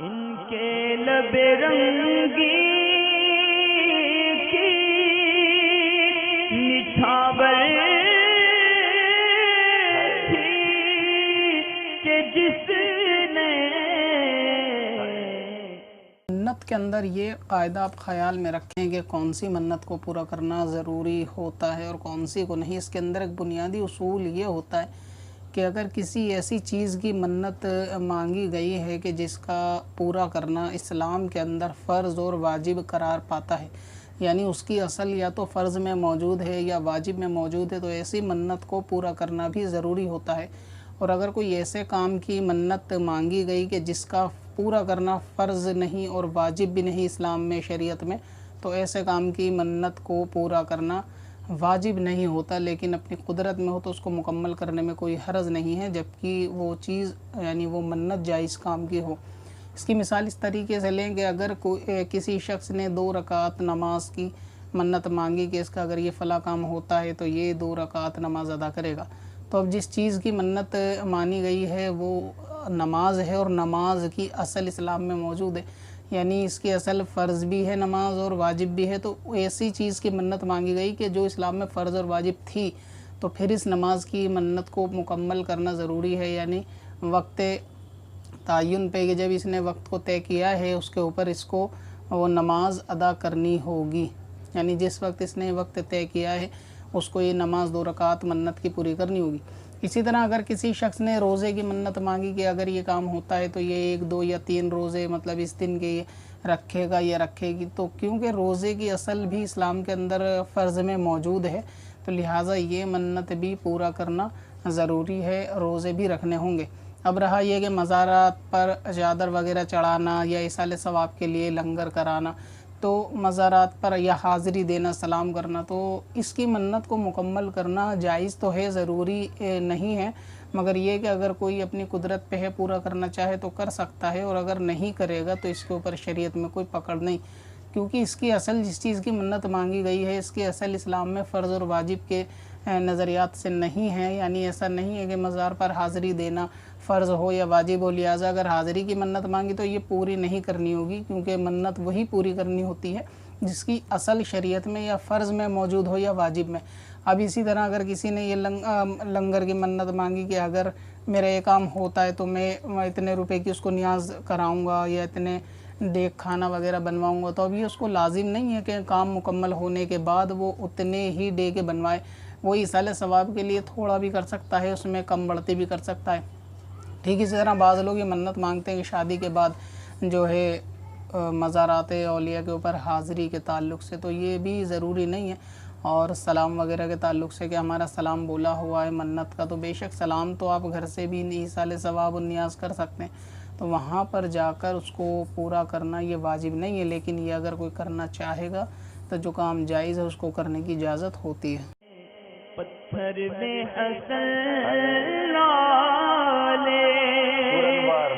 ان کے لب رنگی کی نچھاور تھی کہ جس نے منت کے اندر یہ قاعدہ آپ خیال میں رکھیں کہ کون سی منت کو پورا کرنا ضروری ہوتا ہے اور کون سی کو نہیں۔ اس کے اندر ایک بنیادی اصول یہ ہوتا ہے کہ اگر کسی ایسی چیز کی منت مانگی گئی ہے کہ جس کا پورا کرنا اسلام کے اندر فرض اور واجب قرار پاتا ہے، یعنی اس کی اصل یا تو فرض میں موجود ہے یا واجب میں موجود ہے، تو ایسی منت کو پورا کرنا بھی ضروری ہوتا ہے۔ اور اگر کوئی ایسے کام کی منت مانگی گئی کہ جس کا پورا کرنا فرض نہیں اور واجب بھی نہیں اسلام میں، شریعت میں، تو ایسے کام کی منت کو پورا کرنا واجب نہیں ہوتا، لیکن اپنی قدرت میں ہو تو اس کو مکمل کرنے میں کوئی حرج نہیں ہے، جبکہ وہ چیز یعنی وہ منت جائز کام کی ہو۔ اس کی مثال اس طریقے سے لیں کہ اگر کسی شخص نے 2 رکعت نماز کی منت مانگی کہ اس کا اگر یہ فلاں کام ہوتا ہے تو یہ 2 رکعت نماز ادا کرے گا، تو اب جس چیز کی منت مانی گئی ہے وہ نماز ہے، اور نماز کی اصل اسلام میں موجود ہے، یعنی اس کی اصل فرض بھی ہے نماز اور واجب بھی ہے، تو ایسی چیز کی منت مانگی گئی کہ جو اسلام میں فرض اور واجب تھی، تو پھر اس نماز کی منت کو مکمل کرنا ضروری ہے، یعنی وقت تعین پہ کہ جب اس نے وقت کو طے کیا ہے اس کے اوپر اس کو وہ نماز ادا کرنی ہوگی، یعنی جس وقت اس نے وقت طے کیا ہے اس کو یہ نماز 2 رکعت منت کی پوری کرنی ہوگی۔ اسی طرح اگر کسی شخص نے روزے کی منت مانگی کہ اگر یہ کام ہوتا ہے تو یہ 1، 2 یا 3 روزے مطلب اس دن کے یہ رکھے گا یا رکھے گی، تو کیونکہ روزے کی اصل بھی اسلام کے اندر فرض میں موجود ہے، تو لہٰذا یہ منت بھی پورا کرنا ضروری ہے، روزے بھی رکھنے ہوں گے۔ اب رہا یہ کہ مزارات پر چادر وغیرہ چڑھانا یا ایصال ثواب کے لیے لنگر کرانا، تو مزارات پر یا حاضری دینا، سلام کرنا، تو اس کی منت کو مکمل کرنا جائز تو ہے، ضروری نہیں ہے، مگر یہ کہ اگر کوئی اپنی قدرت پہ ہے پورا کرنا چاہے تو کر سکتا ہے، اور اگر نہیں کرے گا تو اس کے اوپر شریعت میں کوئی پکڑ نہیں، کیونکہ اس کی اصل جس چیز کی منت مانگی گئی ہے اس کی اصل اسلام میں فرض اور واجب کے نظریات سے نہیں ہے، یعنی ایسا نہیں ہے کہ مزار پر حاضری دینا فرض ہو یا واجب ہو، لہٰذا اگر حاضری کی منت مانگی تو یہ پوری نہیں کرنی ہوگی، کیونکہ منت وہی پوری کرنی ہوتی ہے جس کی اصل شریعت میں یا فرض میں موجود ہو یا واجب میں۔ اب اسی طرح اگر کسی نے یہ لنگر کی منت مانگی کہ اگر میرا یہ کام ہوتا ہے تو میں اتنے روپے کی اس کو نیاز کراؤں گا یا اتنے دیگ کھانا وغیرہ بنواؤں گا، تو اب یہ اس کو لازم نہیں ہے کہ کام مکمل ہونے کے بعد وہ اتنے ہی دیگ بنوائے، وہ ایصال ثواب کے لیے تھوڑا بھی کر سکتا ہے، اس میں کم بڑھتی بھی کر سکتا ہے۔ ٹھیک اسی طرح بعض لوگ یہ منت مانگتے ہیں کہ شادی کے بعد جو ہے مزارات اولیاء کے اوپر حاضری کے تعلق سے، تو یہ بھی ضروری نہیں ہے، اور سلام وغیرہ کے تعلق سے کہ ہمارا سلام بولا ہوا ہے منت کا، تو بے شک سلام تو آپ گھر سے بھی ایصال ثواب و نیاز کر سکتے ہیں، تو وہاں پر جا کر اس کو پورا کرنا یہ واجب نہیں ہے، لیکن یہ اگر کوئی کرنا چاہے گا تو جو کام جائز ہے اس کو کرنے کی اجازت ہوتی ہے۔ پتھر میں حسن لالے پرنوار